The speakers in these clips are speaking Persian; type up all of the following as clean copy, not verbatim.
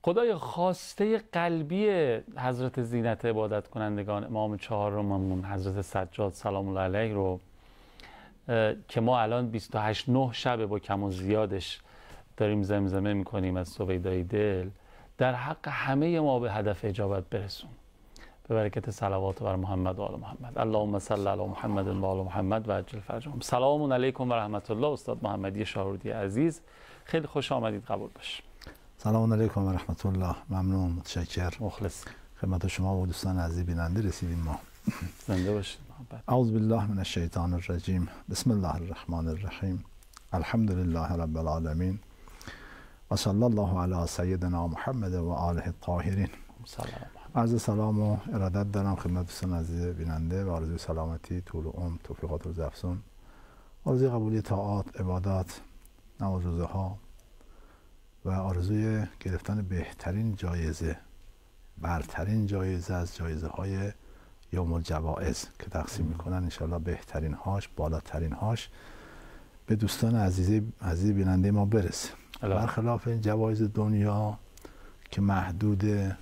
خدای خواسته قلبی حضرت زینت عبادت کنندگان امام چهارممون حضرت سجاد سلام الله علیه رو که ما الان 28 شب با کم و زیادش داریم زمزمه میکنیم از سویدای دل، در حق همه ما به هدف اجابت برسون به برکت صلوات بر محمد و آل محمد. اللهم صل علی محمد و آل محمد و عجل فرجهم. سلام علیکم و رحمت الله. استاد محمدی شاهرودی عزیز، خیلی خوش آمدید. قبول باش. سلام علیکم و رحمت الله. ممنون، متشکر، مخلص. خدمت شما و دوستان عزیز بیننده رسیدیم ما. زنده باشید. اعوذ بالله من الشیطان الرجیم. بسم الله الرحمن الرحیم. الحمد لله رب العالمین و صلی الله علی سیدنا محمد و آله الطاهرین. عرض سلام و ارادت دارم خدمت دوستان عزیز بیننده و آرزوی سلامتی، طول عمر، توفیقات و افزون، آرزوی قبولی طاعات، عبادات، نماز روزه ها و آرزوی گرفتن بهترین جایزه، برترین جایزه از جایزه های یوم الجوائز که تقسیم میکنن، انشاءالله بهترین هاش، بالاترین هاش به دوستان عزیز بیننده ما برسه. برخلاف این جوایز دنیا که محدوده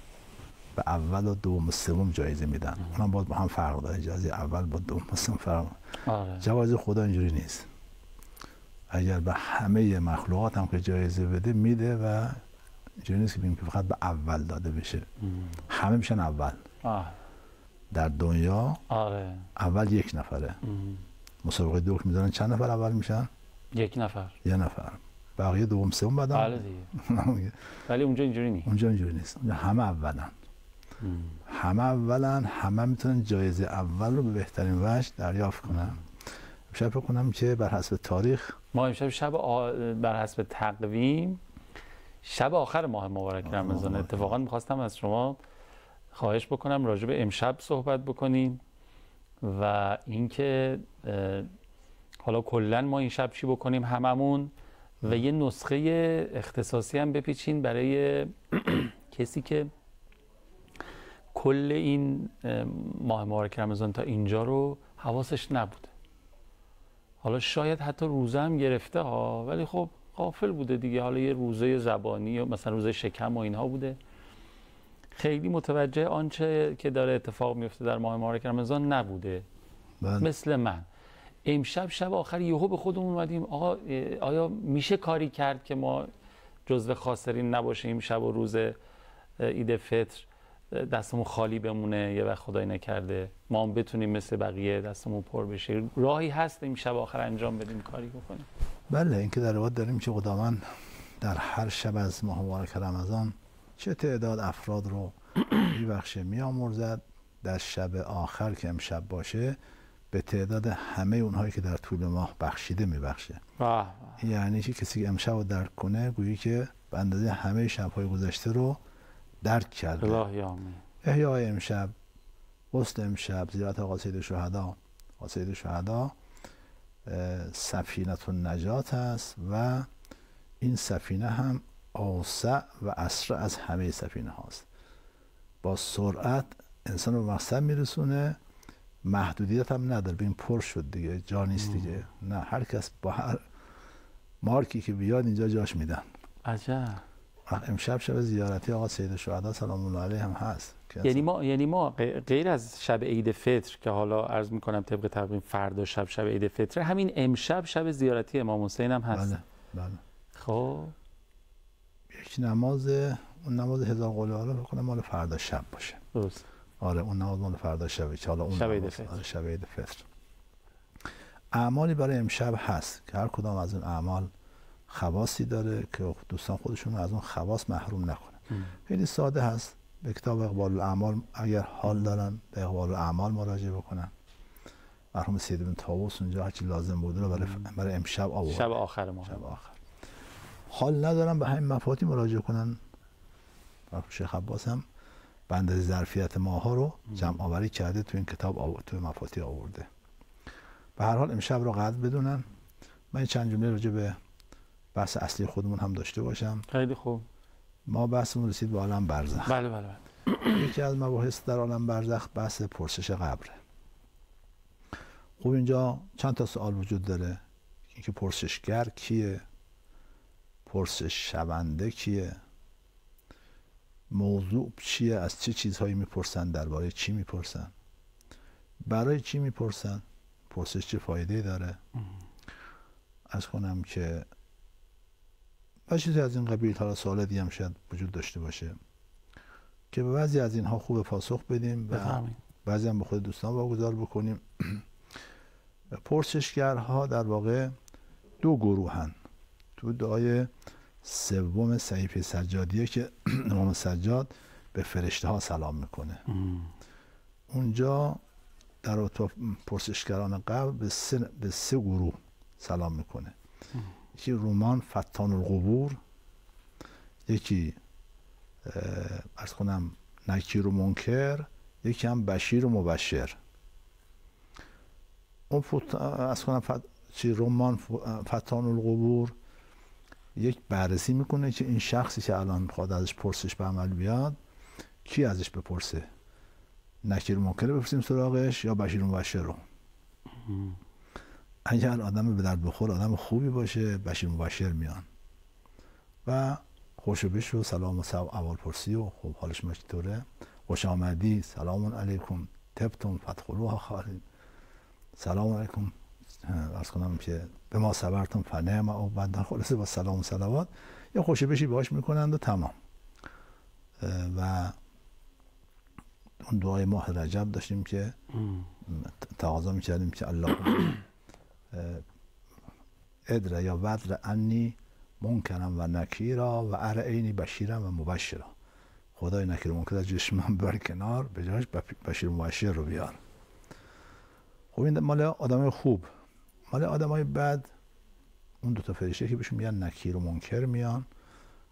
به اول و دوم و سوم جایزه میدن، اونم باید با هم فرق داره. جایزه اول با دوم و سوم فرق داره. جوایز خدا اینجوری نیست. اگر به همه مخلوقات هم که جایزه بده میده و اینجوری نیست که بگیم که فقط به اول داده بشه. همه میشن اول. در دنیا اول یک نفره. مسابقه دوک میذارن چند نفر اول میشن؟ یک نفر. بقیه دوم سوم بعدن. بله دیگه. ولی اونجا اینجوری نیست. اونجا همه اولن. همه میتونن جایزه اول رو به بهترین وجه دریافت کنن. امشب فکر کنم که بر حسب تاریخ ما امشب بر حسب تقویم شب آخر ماه مبارک رمضان. اتفاقا میخواستم از شما خواهش بکنم راجع به امشب صحبت بکنیم و اینکه حالا کلا ما این شب چی بکنیم هممون و یه نسخه اختصاصی هم بپیچین برای کسی که کل این ماه مبارک رمضان تا اینجا رو حواسش نبوده. حالا شاید حتی روزه هم گرفته ها، ولی خب غافل بوده دیگه. حالا یه روزه زبانی یا مثلا روزه شکم و اینها بوده، خیلی متوجه آنچه که داره اتفاق میفته در ماه مبارک رمضان نبوده. مثل من امشب شب آخر یهو به خودمون اومدیم آقا آیا میشه کاری کرد که ما جزو خاسرین نباشیم؟ شب و روز عید فطر دستمون خالی بمونه، یه وقت خدای نکرده ما هم بتونیم مثل بقیه دستمون پر بشه. راهی هست این شب آخر انجام بدیم، کاری بکنیم؟ بله، این که در روایت داریم که خداوند در هر شب از ماه مبارک رمضان چه تعداد افراد رو میبخشه، میامرزد. در شب آخر که امشب باشه به تعداد همه اونهایی که در طول ماه بخشیده میبخشه. یعنی که کسی که امشب رو درک کنه گویی که به اندازه همه شب‌های گذشته رو درک کرده. احیای امشب، غسل امشب، زیارت آقا سید الشهدا سفینه النجات است و این سفینه هم اوسع و اسرع از همه سفینه هاست. با سرعت انسان رو به مقصد میرسونه، محدودیت هم نداره. ببین پر شد دیگه، جا نیست دیگه. نه، هر کس با هر مارکی که بیاد اینجا جاش میدن. عجب. امشب شب زیارتی آقا سید الشهدا سلام الله علیه هم هست. یعنی ما غیر از شب عید فطر که حالا عرض میکنم طبق تقویم فردا شب عید فطر، همین امشب شب زیارتی امام حسین هم هست. بله. خب یک نماز، اون نماز 1000 قول اعلی فکر کنم مال فردا شب باشه. درست. آره، اون نماز مال فردا شبه که حالا اون شب عید فطر. شب عید فطر. اعمالی برای امشب هست که هر کدام از اون اعمال خواصی داره که دوستان خودشون از اون خواص محروم نکنه. خیلی ساده هست. به کتاب اقبال الاعمال اگر حال دارن به اقبال الاعمال مراجعه بکنن. مرحوم سید بن طاووس اونجا هرچی لازم بوده رو برای امشب آورده. شب آخر ما. حال ندارن به همین مفاتی مراجعه کنن. مرحوم شیخ عباس هم به اندازه ظرفیت ماها رو جمع آوری کرده تو این کتاب، تو مفاتی آورده. به هر حال امشب رو قدر بدونن. من چند جمله راجع به بحث اصلی خودمون هم داشته باشم. خیلی خوب. ما بحثمون رسید به عالم برزخ. بله. یکی از مباحث در عالم برزخ بحث پرسش قبره. خب اینجا چند تا سوال وجود داره. اینکه پرسشگر کیه؟ پرسش شونده کیه؟ موضوع چیه، از چه چیزهایی میپرسن، درباره چی میپرسن، برای چی میپرسن، پرسش چه فایده داره. از کنم که و چیزی از این قبیل. حالا سوال دیگه هم شاید وجود داشته باشه که به بعضی از اینها خوب پاسخ بدیم و بعضی هم به خود دوستان واگذار بکنیم. پرسشگرها در واقع دو گروهن. تو دعای سوم صحیفه سجادیه که امام سجاد به فرشته ها سلام میکنه، اونجا در رابطه پرسشگران قبل به سه گروه سلام میکنه. یکی رومان فتان القبور، یکی عرض کنم نکیر و منکر، یکی هم بشیر و مبشر. اون عرض کنم رومان فتان القبور یک بررسی میکنه که این شخصی که الان میخواد ازش پرسش به عمل بیاد کی ازش بپرسه، نکیر و منکر بپرسیم سراغش یا بشیر و مبشر رو. اگر آدم به درد بخور، آدم خوبی باشه، بشیر و مبشر میان و خوشو بشو، سلام و اول پرسی و خب حالش ما چطوره، خوش آمدی، سلام علیکم طبتم فادخلوها خالدین، سلام علیکم، عرض کنم که به ما صبرتم فنعم عقبی، خلاصه با سلام و صلوات یا خوشو بشی باهاش میکنند و تمام. و اون دعای ماه رجب داشتیم که تقاضا میکردیم که الله ادر یا ودر انی منکرم و نکیرا و ارعینی بشیرم و مبشرا. خدای نکیر و منکر از جسم من بر کنار، به جاش بشیر و مبشر رو بیار. خب این مال آدمای خوب. مال آدمای بد اون دو تا فرشته که بهشون میگن نکیر و منکر میان.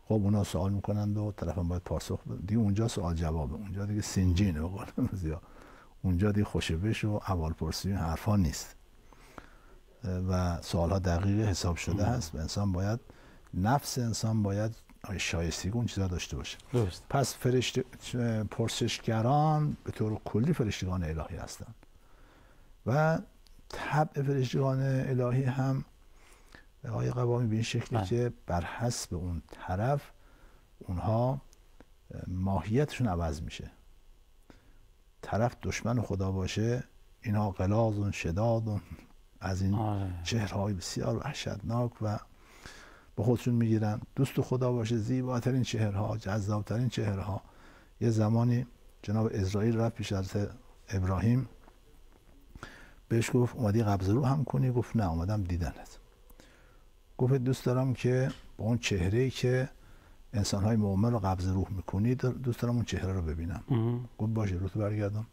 خب اونا سوال میکنند و طرف هم باید پاسخ دیگه. اونجا سوال جوابه، اونجا دیگه سینجینه به قول امروزیا، اونجا دیگه خوشبش و اول پرسی حرفا نیست و سوالها دقیق حساب شده هست و انسان باید، نفس انسان باید شایستگی اون چیزا داشته باشه. درست. پس پرسشگران به طور کلی فرشتگان الهی هستند و طبع فرشتگان الهی هم آقای قوامی به این شکلی که بر حسب اون طرف اونها ماهیتشون عوض میشه. طرف دشمن خدا باشه، اینها غلاظ شداد از این چهرهای بسیار وحشتناک و به خودشون میگیرن. دوست خدا باشه، زیباترین چهرها، جذابترین چهرها. یه زمانی جناب اسرائیل رفت پیش حضرت ابراهیم، بهش گفت اومدی قبض روح هم کنی؟ گفت نه، اومدم دیدنت. گفت دوست دارم که با اون چهره‌ای که انسان‌های مؤمن رو قبض روح میکنی، دوست دارم اون چهره رو ببینم. گفت باشه، رو تو برگردون.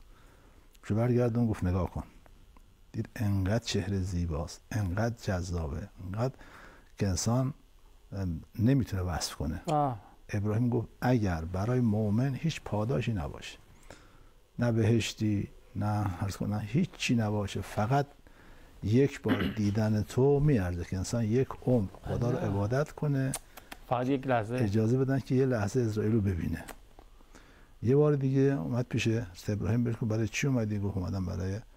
رو برگردون، گفت نگاه کن. دید انقدر چهره زیباست، انقدر جذابه، انقدر که انسان نمیتونه وصف کنه. ابراهیم گفت اگر برای مؤمن هیچ پاداشی نباشه، نه بهشتی نه هیچی نباشه، فقط یک بار دیدن تو میارزه که انسان یک عمر خدا رو عبادت کنه، فقط یک لحظه اجازه بدن که یه لحظه اسرائیل رو ببینه. یه بار دیگه اومد پیش ابراهیم، بهش گفت برای چی اومدی؟ گفت اومدم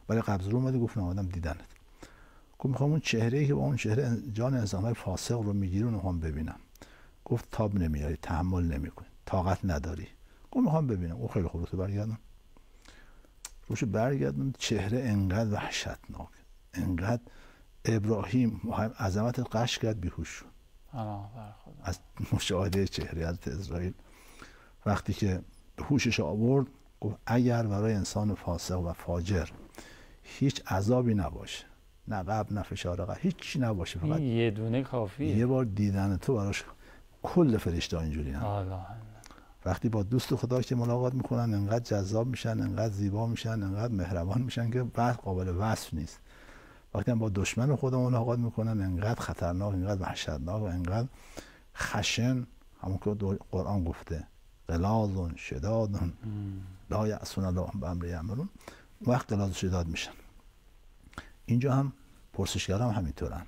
برای قبض رو اومدی؟ گفت اومدم دیدنت. گفت میخوام اون چهره‌ای که با اون چهره جان انسان‌های فاسق رو میگیری رو میخوام ببینم. گفت تاب نمیاری، تحمل نمیکنی، طاقت نداری. گفت میخوام ببینم. او خیلی خوب، رو برگردم. روش برگردم، چهره انقدر وحشتناک، انقدر ابراهیم عظمت قش کرد، بیهوش شد از مشاهده چهره حضرت اسرائیل. وقتی که هوشش آورد، گفت اگر برای انسان فاسق و فاجر هیچ عذابی نباشه، نه غم نه فشار قلب، هیچی نباشه، فقط یه دونه کافیه، یه بار دیدن تو براش کل فرشته اینجوری هم. وقتی با دوست خدا که ملاقات میکنن انقدر جذاب میشن، انقدر زیبا میشن، انقدر مهربان میشن که بعد قابل وصف نیست. وقتی هم با دشمن خدا ملاقات میکنن انقدر خطرناک، انقدر وحشتناک و انقدر خشن، همون که قرآن گفته غلاظ شداد لا یعصون الله ما امرهم، وقت غلاظ شداد میشن. اینجا هم پرسشگران هم همینطورن.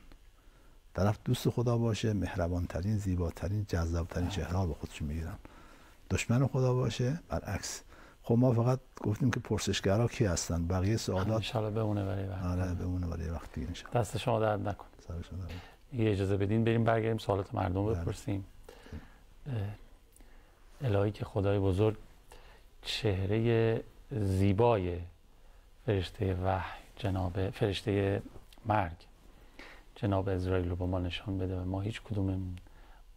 طرف دوست خدا باشه، مهربان ترین، زیباترین، جذابترین چهره رو به خودشون میگیرن. دشمن خدا باشه، برعکس. خب ما فقط گفتیم که پرسشگرا کی هستن، بقیه سوالات ان شاء الله بمونه برای وقت. آره بمونه برای وقتی ان شاء الله. دست شما درد نکنه. سر شما درد. یه اجازه بدین بریم برگردیم سوالات مردم بپرسیم. الهی که خدای بزرگ چهره زیبای فرشته وحی، جناب فرشته مرگ، جناب اسرائیل رو به ما نشان بده و ما هیچ کدوم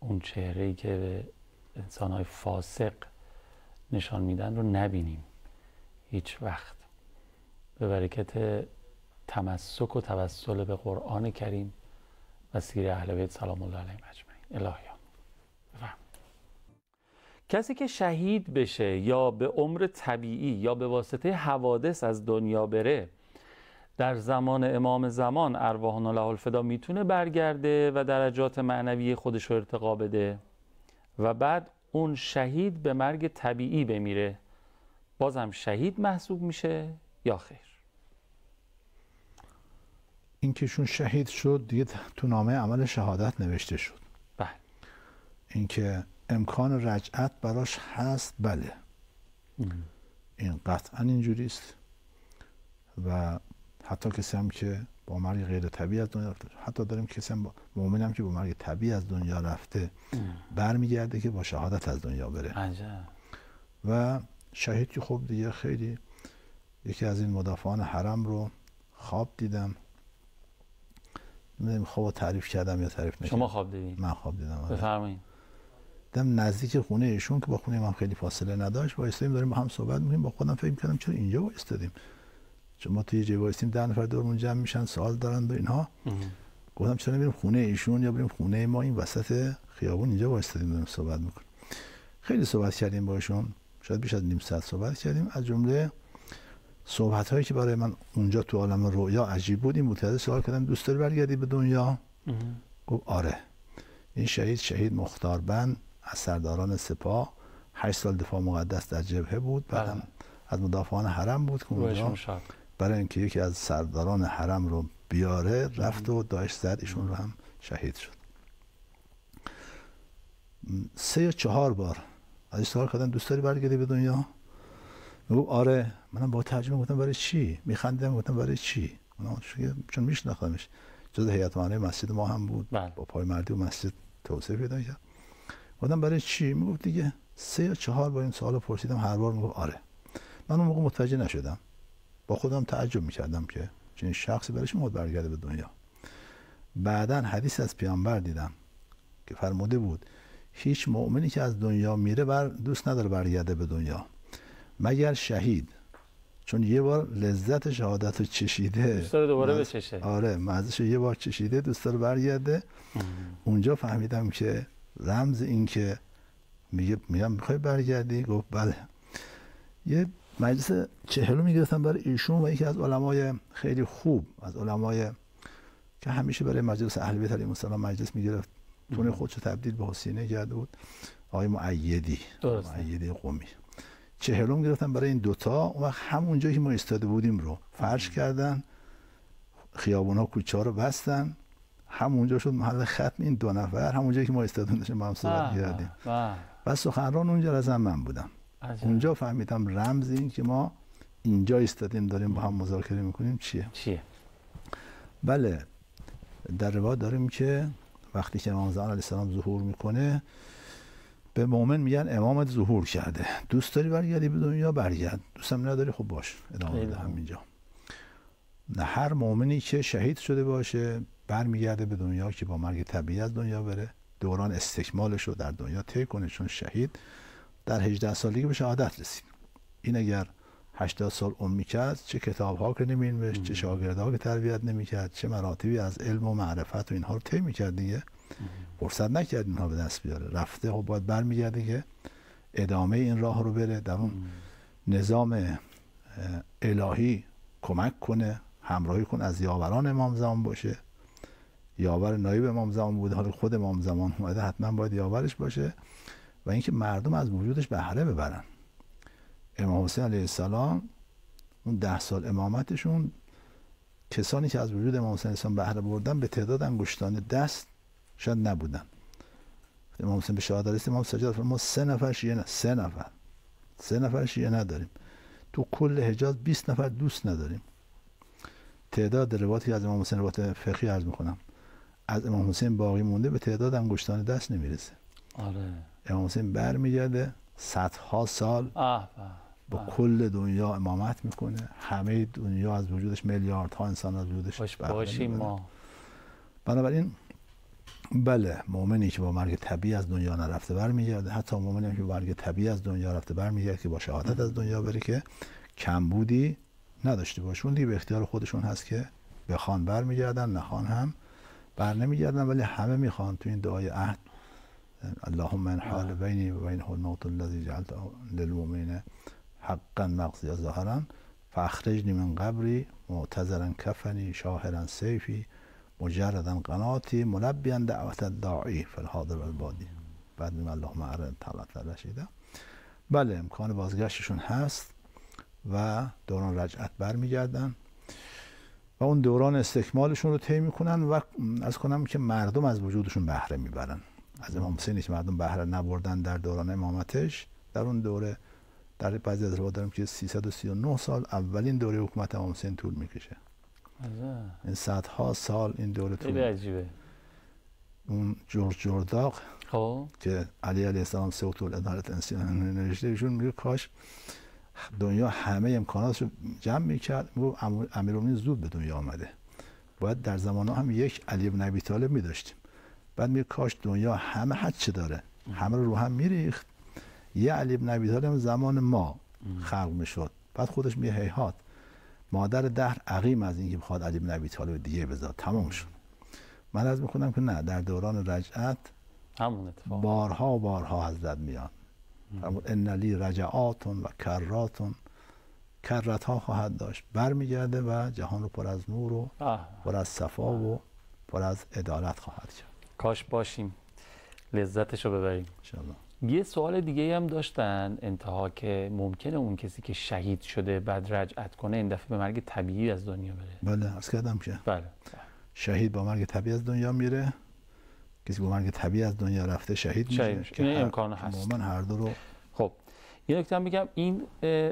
اون چهره‌ای که به انسان‌های فاسق نشان میدن رو نبینیم هیچ وقت، به برکت تمسک و توسل به قرآن کریم و سیر اهل بیت سلام الله علیهم اجمعین. الهیان بفرمایید. کسی که شهید بشه یا به عمر طبیعی یا به واسطه حوادث از دنیا بره، در زمان امام زمان ارواحنا له الفدا میتونه برگرده و درجات معنوی خودش رو ارتقا بده و بعد اون شهید به مرگ طبیعی بمیره، بازم شهید محسوب میشه یا خیر؟ این که شون شهید شد دیگه تو نامه عمل شهادت نوشته شد. بله. این که امکان رجعت براش هست، بله. این قطعا اینجوری است. و حتی کسی هم که با مرگ غیر طبیعی از دنیا رفته، حتی داریم کسی هم مؤمن هم که با مرگ طبیعی از دنیا رفته برمیگرده که با شهادت از دنیا بره. عجب. و شهید که خب دیگه خیلی، یکی از این مدافعان حرم رو خواب دیدم، نمیدونم خواب تعریف کردم یا تعریف نکردم. شما خواب دیدین؟ من خواب دیدم. بفرمایید. دیدم نزدیک خونه ایشون که با خونه من خیلی فاصله نداشت وایسادیم داریم با هم صحبت می‌کنیم. با خودم فکر می‌کردم چرا اینجا وایسادیم، چون ما توی یه جای وایسیم 10 نفر دورمون جمع میشن سوال دارن و اینها. گفتم چرا نمیریم خونه ایشون یا بریم خونه ما این وسط خیابون اینجا وایسادیم داریم صحبت می‌کنیم. خیلی صحبت کردیم با ایشون، شاید بیش از نیم ساعت صحبت کردیم. از جمله صحبت‌هایی که برای من اونجا تو عالم رویا عجیب بود این بود. سوال کردم دوست داری برگردی به دنیا؟ گفت آره. این شهید مختاربند از سرداران سپاه 8 سال دفاع مقدس در جبهه بود، بعدم از مدافعان حرم بود که اونجا برای اینکه یکی از سرداران حرم رو بیاره رفت و داعش زد، ایشون رو هم شهید شد. 3 یا 4 بار ازش سوال کردن دوست داری برگردی به دنیا؟ میگفت آره. منم با تعجب گفتم برای چی؟ میخندیدم گفتم برای چی؟ چون میشناختمش، جز هیئت امنه مسجد ما هم بود. با پایمردی و مسجد توسعه پیدا کرد. گفتم برای چی؟ میگفت دیگه 3 یا 4 بار این سوالو پرسیدم، هر بار میگفت آره. من اون موقع متوجه نشدم، با خودم تعجب میکردم که چنین شخصی برای چی میخواد برگرده به دنیا. بعداً حدیث از پیامبر دیدم که فرموده بود هیچ مؤمنی که از دنیا میره دوست نداره برگرده به دنیا مگر شهید، چون یه بار لذت شهادت رو چشیده دوست داره دوباره بچشه. آره، مزهش یه بار چشیده دوست داره برگرده. اونجا فهمیدم که رمز این که میگم میخوای برگردی؟ گفت بله. یه مجلس 40 میگرفتم برای ایشون و یکی از علمای خیلی خوب، از علمای که همیشه برای مجلس اهل بیت علیهم السلام مجلس میگرفت، تون خودشو تبدیل به حسینه کرده بود، آقای مؤیدی قمی. 40 گرفتم برای این دوتا. اون وقت همونجا که ما ایستاده بودیم رو فرش کردن، خیابونا کوچه ها رو بستن، همونجا شد محل ختم این 2 نفر. همونجا که ما ایستاده داشتیم با هم صحبت کردیم و سخنران اونجا از من بودم. اونجا فهمیدم رمز این که ما اینجا ایستادیم داریم با هم مذاکره میکنیم چیه. بله، در روایت داریم که وقتی که امام زمان علیه السلام ظهور میکنه به مؤمن میگن امامت ظهور کرده، دوست داری برگردی به دنیا؟ برگرد. دوستم نداری؟ خب باش ادامه بده همینجا. نه، هر مؤمنی که شهید شده باشه برمیگرده به دنیا که با مرگ طبیعی از دنیا بره، دوران استکمالش رو در دنیا طی کنه، چون شهید در 18 سالگی به شهادت رسید. این اگر 80 سال عمر میکرد چه کتاب‌ها که نمی‌نوشت، چه شاگردها که تربیت نمی‌کرد، چه مراتبی از علم و معرفت و اینها رو طی می‌کرد، دیگه فرصت نکرد اینها به دست بیاره. رفته خب باید برمیگرده که ادامه این راه رو بره، در اون نظام الهی کمک کنه، همراهی کنه، از یاوران امام زمان باشه. یاور نایب امام زمان بوده، حالا خود امام زمان اومده حتما باید یاورش باشه و اینکه مردم از وجودش بهره ببرن. امام حسین علیه السلام اون 10 سال امامتشون کسانی که از وجود امام حسین علیه السلام بهره بردن به تعداد انگشتان دست شاید نبودن. امام حسین به شهادت رسید، امام سجاد فرمود ما 3 نفر شیعه نه، 3 نفر شیعه نداریم، تو کل حجاز 20 نفر دوست نداریم. تعداد روایاتی که از امام حسین، روایت فقهی عرض میکنم، از امام حسین باقی مونده به تعداد انگشتان دست نمیرسه. آره. امام حسین برمیگرده صدها سال با کل دنیا امامت میکنه، همه دنیا از وجودش، میلیاردها انسان از وجودش باشیم ما. بنابراین بله، مؤمنی که با مرگ طبیعی از دنیا نرفته برمیگرده، حتی مؤمنی که با مرگ طبیعی از دنیا رفته برمیگرده که با شهادت از دنیا بره که کمبودی نداشته باشه. اون دیگه به اختیار خودشون هست که بخوان برمیگردن، نخوان هم بر نمیگردن. ولی همه میخوان تو این دعای عهد اللهم ان حال بینی و بین الموت الذی جعلته للمؤمنین حقا مقضیا ظاهرا فاخرجنی من قبری معتذرا کفنی شاهرا سیفی مجردا قناتی ملبیا دعوت الداعی فی الحاضر والبادی. بعد میگم اللهم ارنا طلعت رشیدا. بله، امکان بازگشتشون هست و دوران رجعت برمیگردن و اون دوران استکمالشون رو طی میکنن و از کنم که مردم از وجودشون بهره میبرن. از امام حسینی که مردم بهره نبردن در دوران امامتش، در اون دوره در بعضی از روایات داریم که 339 سال اولین دوره حکومت امام حسین طول میکشه. این صدها سال این دوره طول. خیلی عجیبه. اون جورج جرداق که علی علیه السلام سوت الاداره انسان نوشته، ایشون میگه کاش دنیا همه امکاناتش رو جمع میکرد. میگه امیرالمومنین زود به دنیا آمده، باید در زمان هم یک علی بن ابی طالب میداشتیم. بعد میگه کاش دنیا همه هر چه داره همه رو هم میریخت، یه علی بن ابی طالب زمان ما خلق میشد. بعد خودش میگه هیهات، مادر دهر عقیم از اینکه بخواد علی بن ابی طالب دیگه بذاره، تمام شد. من عرض میکنم که نه، در دوران رجعت همون اتفاق بارها و بارها حضرت میان. ان لی رجعات و کرات، کرت ها خواهد داشت، برمیگرده و جهان رو پر از نور و پر از صفا و پر از عدالت خواهد کرد. کاش باشیم، لذتش رو ببریم انشاءالله. یه سوال دیگه هم داشتن انتها که ممکنه اون کسی که شهید شده بعد رجعت کنه این دفعه به مرگ طبیعی از دنیا بره؟ بله، عرض کردم که بله، شهید با مرگ طبیعی از دنیا میره. کسی با مرگ طبیعی از دنیا رفته شهید میشه که این امکان هست. من هر دو رو. خب یه نکته هم بگم، این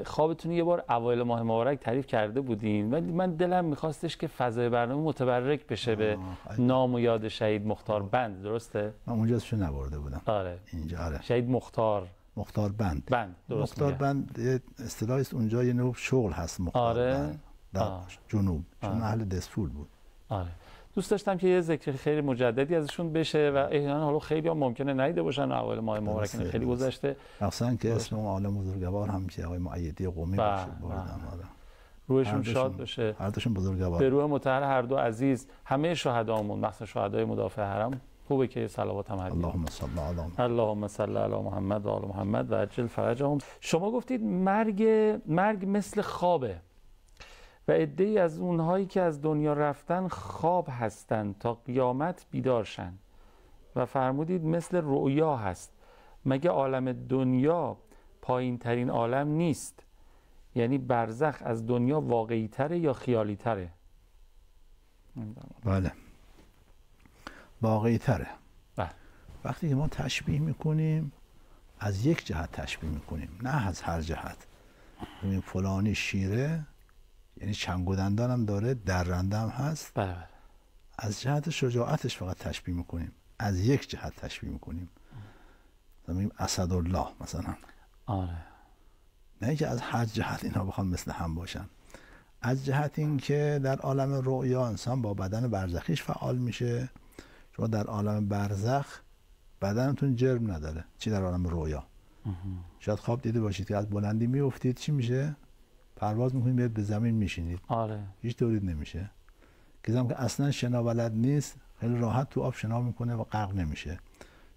خوابتون یه بار اوایل ماه مبارک تعریف کرده بودین ولی من دلم میخواستش که فضای برنامه متبرک بشه به نام و یاد شهید مختار بند. درسته؟ من اونجا ازشو نبرده بودم. آره. اینجا آره. شهید مختار بند. درست مختار بند یه اصطلاحی است، اونجا یه نوع شغل هست مختار بند در جنوب، چون اهل دسفول بود. آره. دوست داشتم که یه ذکر خیلی مجددی ازشون بشه و احیانا حالا خیلی هم ممکنه ندیده باشن اوایل ماه مبارک، خیلی گذشته، مثلا که اسم اون عالم بزرگوار هم که آقای مؤیدی قمی باشه بردم. روحشون شاد باشه، هر دوشون بزرگوار. به روح مطهر هر دو عزیز، همه شهدامون، مثلا شهدای مدافع حرم، خوبه که صلوات هم هدیه. اللهم صل علی محمد و آل محمد و عجل فرجهم. شما گفتید مرگ مثل خوابه و عده‌ای از اونهایی که از دنیا رفتن خواب هستند تا قیامت بیدار شن و فرمودید مثل رؤیا هست. مگه عالم دنیا پایین ترین عالم نیست؟ یعنی برزخ از دنیا واقعی تره یا خیالی تره؟ بله، واقعی تره. وقتی که ما تشبیه میکنیم از یک جهت تشبیه میکنیم، نه از هر جهت. ببین فلانی شیره، یعنی چنگ و دندان هم داره، درنده هم هست. بله. از جهت شجاعتش فقط تشبیه میکنیم، از یک جهت تشبیه میکنیم. میگیم اسدالله مثلا. آره. نه اینکه از هر جهت اینا بخوان مثل هم باشن. از جهت این که در عالم رؤیا انسان با بدن برزخیش فعال میشه. شما در عالم برزخ بدنتون جرم نداره، چی در عالم رؤیا. شاید خواب دیده باشید که از بلندی میافتید، چی میشه؟ پرواز میکنید میاد به زمین میشینید. آره. هیچ تولید نمیشه. کسی که اصلا شنا بلد نیست خیلی راحت تو آب شنا میکنه و غرق نمیشه،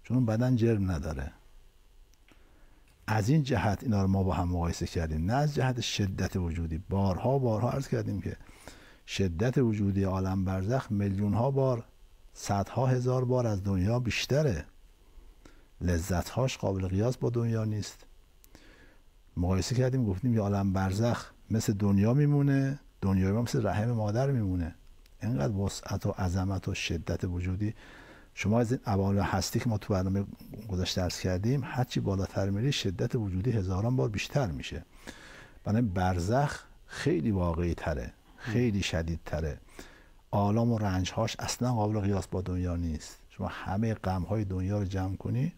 چون اون بدن جرم نداره. از این جهت اینا رو ما با هم مقایسه کردیم، نه از جهت شدت وجودی. بارها عرض کردیم که شدت وجودی عالم برزخ میلیون ها بار، صدها هزار بار از دنیا بیشتره. لذت‌هاش قابل قیاس با دنیا نیست. مقایسه کردیم، گفتیم که عالم برزخ مثل دنیا میمونه، دنیای ما مثل رحم مادر میمونه. اینقدر وسعت و عظمت و شدت وجودی. شما از این ابعاد هستی که ما تو برنامه گذشته درس کردیم، هرچی بالاتر میری شدت وجودی هزاران بار بیشتر میشه. بنابراین برزخ خیلی واقعی تره، خیلی شدید تره. آلام و رنجهاش اصلا قابل قیاس با دنیا نیست. شما همه غم‌های دنیا رو جمع کنی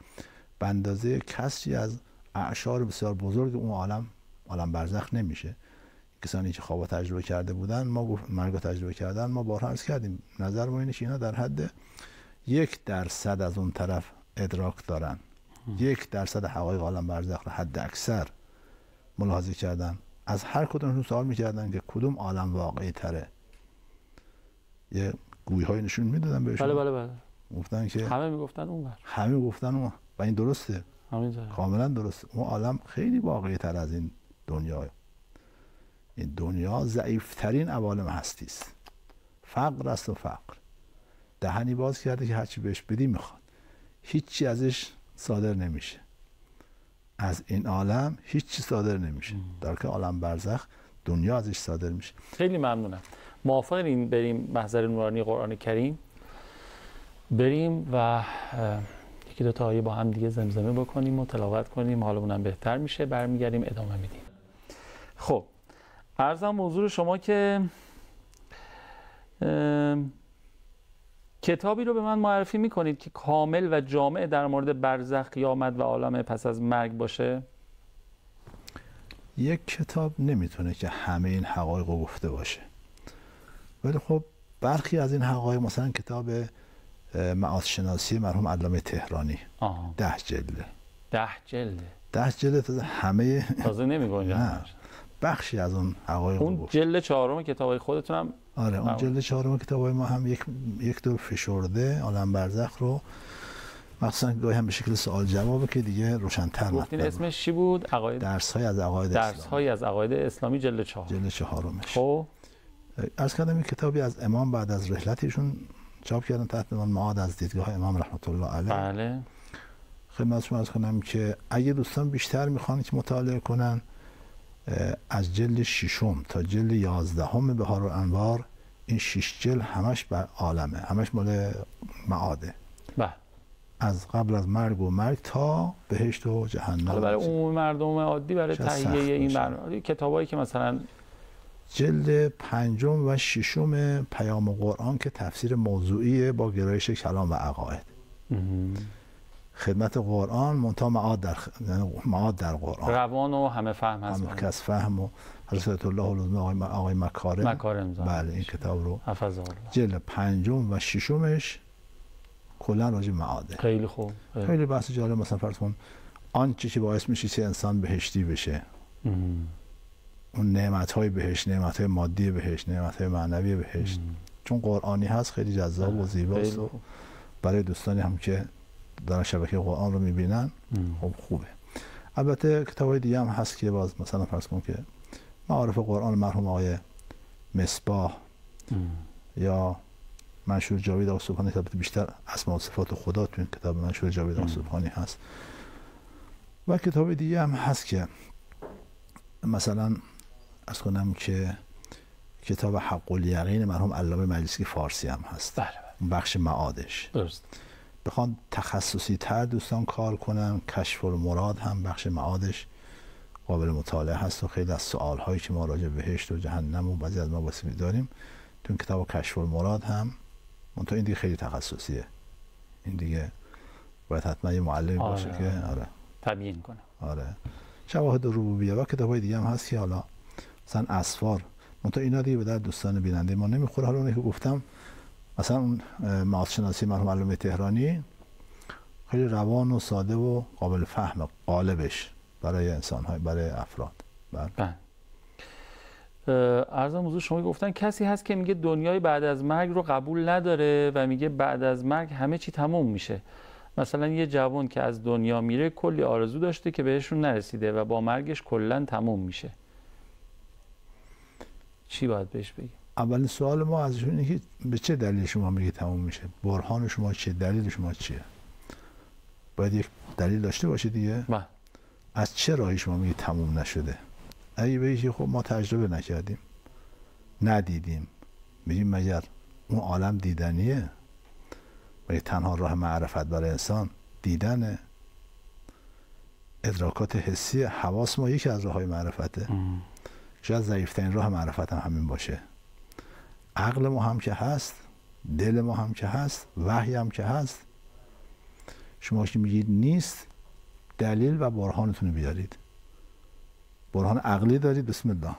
به اندازه کسری از اعشار بسیار بزرگ اون عالم برزخ نمیشه. کسانی که خواب تجربه کرده بودن، ما مرگ تجربه کردن، ما بارها عرض کردیم نظر ما اینه که اینا در حد 1% از اون طرف ادراک دارن. 1% حقایق عالم برزخ رو حد اکثر ملاحظه کردن. از هر کدومشون سوال میکردن که کدوم عالم واقعی تره. یه گویی های نشون میدادن بهشون. بله. گفتن که همه میگفتن اون بر. همه گفتن اون، و این درسته. کاملا درسته. اون عالم خیلی واقعی تر از این دنیا. این دنیا ضعیفترین عوالم هستی است. فقر است و فقر. دهنی باز کرده که هرچی بهش بدی میخواد. هیچی ازش صادر نمیشه. از این عالم هیچی صادر نمیشه. در که عالم برزخ دنیا ازش صادر میشه. خیلی ممنونم. موافقین بریم محضر نورانی قرآن کریم، بریم و یکی دو تا آیه با هم دیگه زمزمه بکنیم و تلاوت کنیم، حالمون هم بهتر میشه. برمیگردیم ادامه میدیم. خب عرضم حضور شما که کتابی رو به من معرفی میکنید که کامل و جامع در مورد برزخ، قیامت و عالم پس از مرگ باشه؟ یک کتاب نمیتونه که همه این حقایق رو گفته باشه، ولی خب برخی از این حقایق، مثلا کتاب معادشناسی مرحوم علامه تهرانی 10 جلده. 10 جلده تازه همه تازه نمیگنجه. بخشی از اون حقایق اون جلد 4 کتابای خودتونم. آره اون جلد 4 کتابای ما هم یک دور فشرده عالم برزخ رو، مخصوصا گاهی هم به شکل سوال جوابه که دیگه روشن‌تر گفتین اسمش چی بود؟ درس‌های از عقاید اسلامی جلد 4. جلد 4. خب عرض کردم این کتابی از امام بعد از رحلتشون چاپ کردن تحت عنوان معاد از دیدگاه امام رحمت الله علیه. بله. خدمتتون عرض کنم که اگه دوستان بیشتر میخوان که مطالعه کنن، از جلد 6 تا جلد 11 بهار و انوار، این 6 جلد همش بر عالمه، همش مال معاده. بله. از قبل از مرگ و مرگ تا بهشت و جهنم. حالا برای عموم مردم عادی، برای تهیه این برنامه، کتابایی که مثلا جلد 5 و 6 پیام قرآن که تفسیر موضوعی با گرایش کلام و عقاید. خدمت قرآن منتها معاد در قرآن، روان و همه فهم هست. همه کس فهم و حضرت الله العظمی آقای مکارم. بله این کتاب رو حفظه الله. جلد 5 و 6 کلا راجع معاده. خیلی خوب. خیلی بحث جالب. مثلا فرض کن آنچه که باعث میشه که انسان بهشتی بشه، اون نعمت‌های بهشت، نعمت‌های مادی بهشت، نعمت‌های معنوی بهشت، چون قرآنی هست خیلی جذاب و زیباست و برای دوستانی هم که در شبکه قرآن رو می‌بینن خب خوبه. البته کتاب‌های دیگه هم هست که باز مثلا فرض کن که معارف قرآن مرحوم آقای مصباح یا منشور جاوید آقا سبحانی، که بیشتر اسماء و صفات خدا تو این کتاب منشور جاوید آقا سبحانی هست، و کتاب دیگه هم هست که مثلا از کنم که کتاب حق الیقین مرحوم علامه مجلسی فارسی هم هست. بله. بخش معادش. درست. بخوان تخصصی تر دوستان کار کنن، کشف المراد هم بخش معادش قابل مطالعه هست و خیلی از سوال هایی که ما راجع به بهشت و جهنم و بعضی از مباحث داریم تو این کتاب کشف المراد هم، منتها این دیگه خیلی تخصصیه. این دیگه باید حتما یه معلمی باشه که تبیین کنه. شواهد ربوبیه و کتابای دیگه هم هست که حالا مثلا اسفار، منتها اینا دیگه به در دوستان بیننده ما نمیخوره. حالا اونی که گفتم مثلا اون معادشناسی مرحوم علامه تهرانی خیلی روان و ساده و قابل فهم قالبش برای انسان‌های، برای افراد. بله. عرضم حضور شما گفتن کسی هست که میگه دنیای بعد از مرگ رو قبول نداره و میگه بعد از مرگ همه چی تموم میشه. مثلا یه جوان که از دنیا میره کلی آرزو داشته که بهشون نرسیده و با مرگش کلا تموم میشه. چی باید بهش بگیم؟ اولین سوال ما ازشون اینه که به چه دلیل شما میگه تموم میشه؟ برهان شما چیه؟ دلیل شما چیه؟ باید یک دلیل داشته باشه دیگه. از چه راهی شما میگه تموم نشده؟ اگه بگی که خب ما تجربه نکردیم، ندیدیم، میگیم مگر اون عالم دیدنیه؟ و تنها راه معرفت برای انسان دیدنه. ادراکات حسی حواس ما یکی از راه‌های معرفته. شاید ضعیف‌ترین راه معرفت هم همین باشه. عقل ما هم که هست، دل ما هم که هست، وحی هم که هست. شما که میگید نیست، دلیل و برهانتون رو بیارید. برهان عقلی دارید، بسم الله.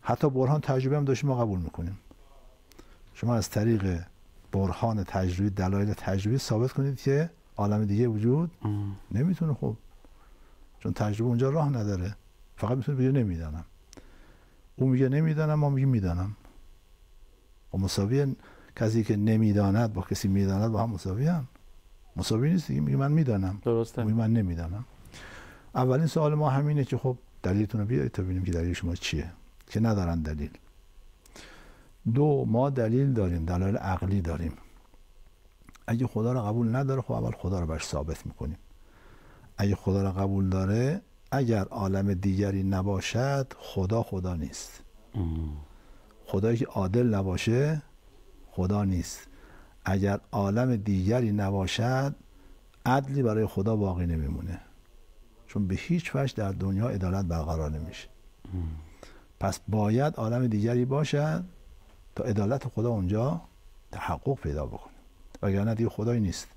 حتی برهان تجربی هم داشتیم، ما قبول میکنیم. شما از طریق برهان تجربی، دلایل تجربی ثابت کنید که عالم دیگه وجود نمیتونه. خب چون تجربه اونجا راه نداره، فقط میتونه بگه نمیدانم. اون میگه نمیدانم، ما میگیم میدانم. و مساوی کسی که نمیداند با کسی میداند با هم مساوی هم مساوی نیست دیگه. میگه من میدانم، درسته. میگه من نمیدانم. اولین سوال ما همینه که خب دلیلتون رو بیارید تا ببینیم که دلیل شما چیه، که ندارن دلیل. دو، ما دلیل داریم، دلایل عقلی داریم. اگه خدا رو قبول نداره، خب اول خدا رو برش ثابت میکنیم. اگه خدا رو قبول داره، اگر عالم دیگری نباشد، خدا نیست. خدایی که عادل نباشه خدا نیست. اگر عالم دیگری نباشد، عدلی برای خدا باقی نمیمونه، چون به هیچ وجه در دنیا عدالت برقرار نمیشه. پس باید عالم دیگری باشد تا عدالت خدا اونجا تحقق پیدا بکنه، وگرنه دیگه خدایی نیست.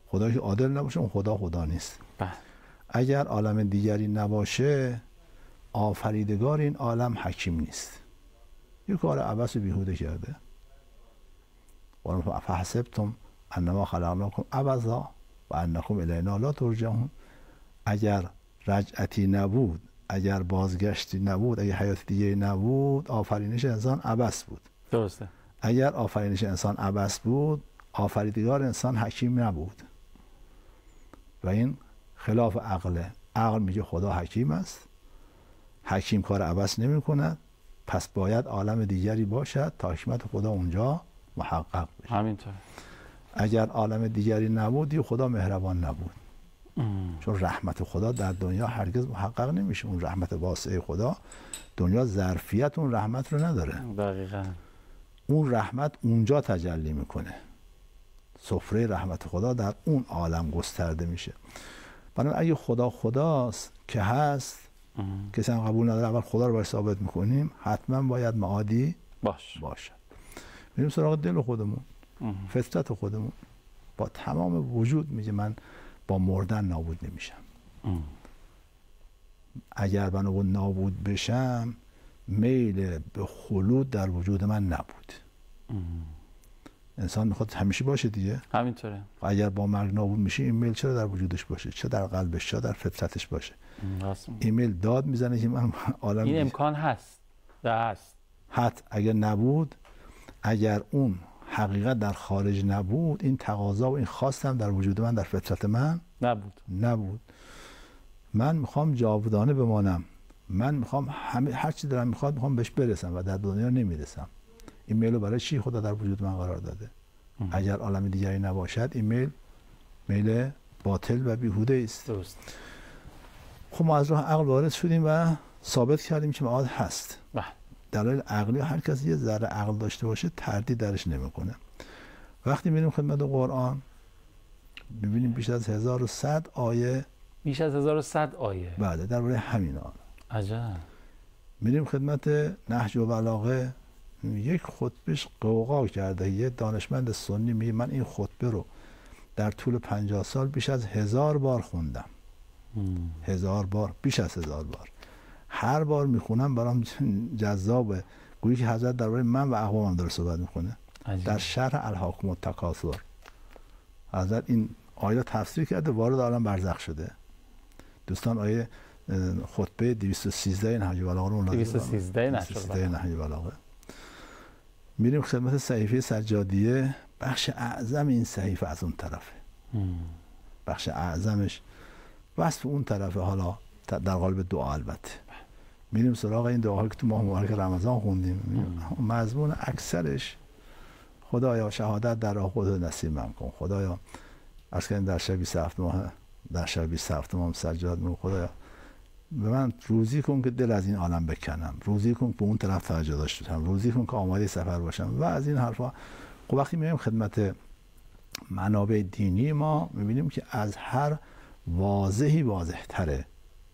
خدایی که عادل نباشه، اون خدا نیست. اگر عالم دیگری نباشه، آفریدگار این عالم حکیم نیست، یه کار عبث و بیهوده کرده. فحسبتم انما خلقناکم عبثا و انکم الینا لا ترجعون. اگر رجعتی نبود، اگر بازگشتی نبود، اگر حیات دیگه نبود، آفرینش انسان عبث بود. درسته. اگر آفرینش انسان عبث بود، آفریدگار انسان حکیم نبود و این خلاف عقله. عقل میگه خدا حکیم است، حکیم کار عبث نمی کند، پس باید عالم دیگری باشد تا حکمت خدا اونجا محقق بشه. همینطور. اگر عالم دیگری نبود، دیگه خدا مهربان نبود. چون رحمت خدا در دنیا هرگز محقق نمیشه. اون رحمت واسعه خدا، دنیا ظرفیت اون رحمت رو نداره. دقیقاً. اون رحمت اونجا تجلی میکنه. سفره رحمت خدا در اون عالم گسترده میشه. بنابراین اگه خدا خداست که هست، کسی هم قبول نداره، اول خدا رو باید ثابت میکنیم، حتما باید معادی باشه. میریم سراغ دل خودمون، فطرت خودمون. با تمام وجود میگه من با مردن نابود نمیشم. اگر من نابود بشم، میل به خلود در وجود من نبود. انسان میخواد همیشه باشه دیگه. همینطوره. و اگر با مرگ نابود میشه، این میل چرا در وجودش باشه؟ چه در قلبش، چه در فطرتش باشه؟ این میل داد میزنه که من عالم این امکان هست. حتی اگر نبود، اگر اون حقیقت در خارج نبود، این تقاضا و این خواستم در وجود من، در فطرت من نبود. من میخوام جاودانه بمانم، من میخوام هر چی دارم میخوام بهش برسم و در دنیا نمیرسم. این میل رو برای چی خدا در وجود من قرار داده؟ اگر عالم دیگری نباشد، این میل باطل و بیهوده است. درست. خب ما از راه عقل وارد شدیم و ثابت کردیم که معاد هست. دلایل عقلی، هر کسی یه ذره عقل داشته باشه تردید درش نمیکنه. وقتی میریم خدمت قرآن، ببینیم بیش از 1100 آیه. بیش از 1100 آیه. بله، درباره همین آن. عجب. میریم خدمت نهج و بلاغه، یک خطبهش قوقا کرده. یه دانشمند سنی میگه من این خطبه رو در طول 50 سال بیش از 1000 بار خوندم. 1000 بار، بیش از 1000 بار. هر بار میخونم برام جذابه، گویی که حضرت درباره من و اقوامم داره صحبت میکنه. در شرح الهاکم التکاثر حضرت این آیه تفسیر کرده، وارد عالم برزخ شده. دوستان آیه خطبه 213 نهج بلاغه رو 213 نهج بلاغه. میریم خدمت صحیفه سجادیه، بخش اعظم این صحیفه از اون طرفه. بخش اعظمش وصف اون طرفه، حالا در قالب دعا. البته میریم سراغ این دعاهایی که تو ماه مبارک رمضان خوندیم. مضمون اکثرش خدایا شهادت در راه خودت نصیب من کن. خدایا عرض کردیم در شب 27 ماه سجاد میگم خدایا به من روزی کن که دل از این عالم بکنم، روزی کن که به اون طرف توجه داشته باشم، روزی کن که آماده سفر باشم و از این حرفا. خب وقتی میایم خدمت منابع دینی ما، میبینیم که از هر واضح تره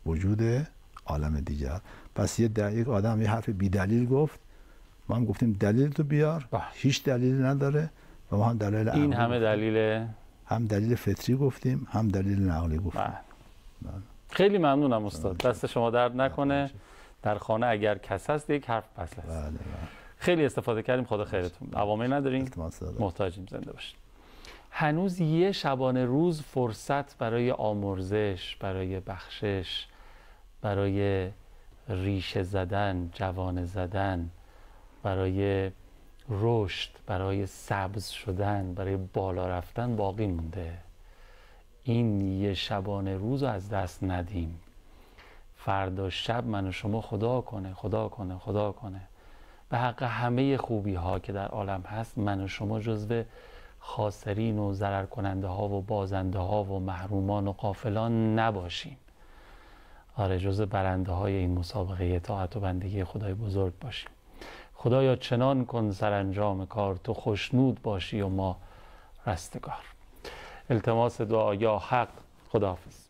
وجود عالم دیگر. پس یک آدم یه حرف بی دلیل گفت، ما هم گفتیم دلیل تو بیار. هیچ دلیلی نداره و ما هم دلیل این همه دلیل هم دلیل فطری گفتیم، هم دلیل نقلی گفتیم. بله. خیلی ممنونم استاد، دست شما درد نکنه. در خانه اگر کس هست یک حرف پس هست. بله. خیلی استفاده کردیم، خدا خیرتون. عوامل نداریم، محتاجیم. زنده باشید. هنوز یه شبانه روز فرصت برای آمرزش، برای بخشش، برای ریشه زدن، جوانه زدن، برای رشد، برای سبز شدن، برای بالا رفتن باقی مونده. این یه شبانه روز رو از دست ندیم. فردا شب من و شما خدا کنه به حق همه خوبی ها که در عالم هست، من و شما جزو خاسرین و ضرر کننده ها و بازنده ها و محرومان و غافلان نباشیم. آره، جزو برنده های این مسابقه اطاعت و بندگی خدای بزرگ باشیم. خدایا چنان کن سرانجام کار، تو خوشنود باشی و ما رستگار. التماس دعا یا حق. خداحافظ.